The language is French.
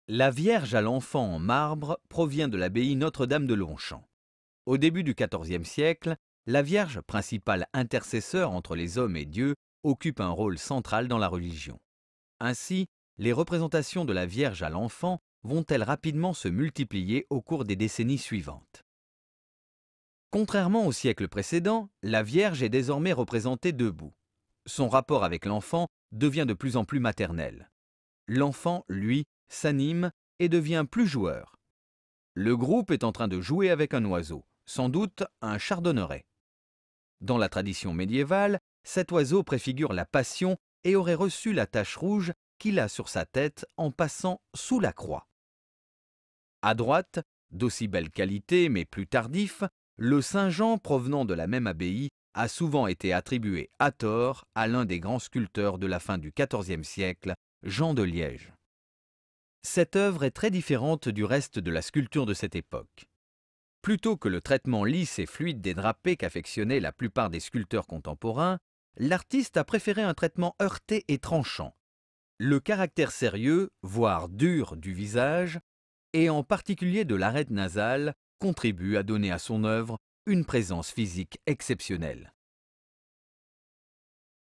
La Vierge à l'enfant en marbre provient de l'abbaye Notre-Dame de Longchamp. Au début du XIVe siècle, la Vierge, principal intercesseur entre les hommes et Dieu, occupe un rôle central dans la religion. Ainsi, les représentations de la Vierge à l'enfant vont-elles rapidement se multiplier au cours des décennies suivantes. Contrairement au siècle précédent, la Vierge est désormais représentée debout. Son rapport avec l'enfant devient de plus en plus maternel. L'enfant, lui, s'anime et devient plus joueur. Le groupe est en train de jouer avec un oiseau, sans doute un chardonneret. Dans la tradition médiévale, cet oiseau préfigure la Passion et aurait reçu la tache rouge qu'il a sur sa tête en passant sous la croix. À droite, d'aussi belle qualité mais plus tardif, le Saint-Jean provenant de la même abbaye a souvent été attribué à tort à l'un des grands sculpteurs de la fin du XIVe siècle, Jean de Liège. Cette œuvre est très différente du reste de la sculpture de cette époque. Plutôt que le traitement lisse et fluide des drapés qu'affectionnaient la plupart des sculpteurs contemporains, l'artiste a préféré un traitement heurté et tranchant. Le caractère sérieux, voire dur du visage, et en particulier de l'arête nasale, contribue à donner à son œuvre une présence physique exceptionnelle.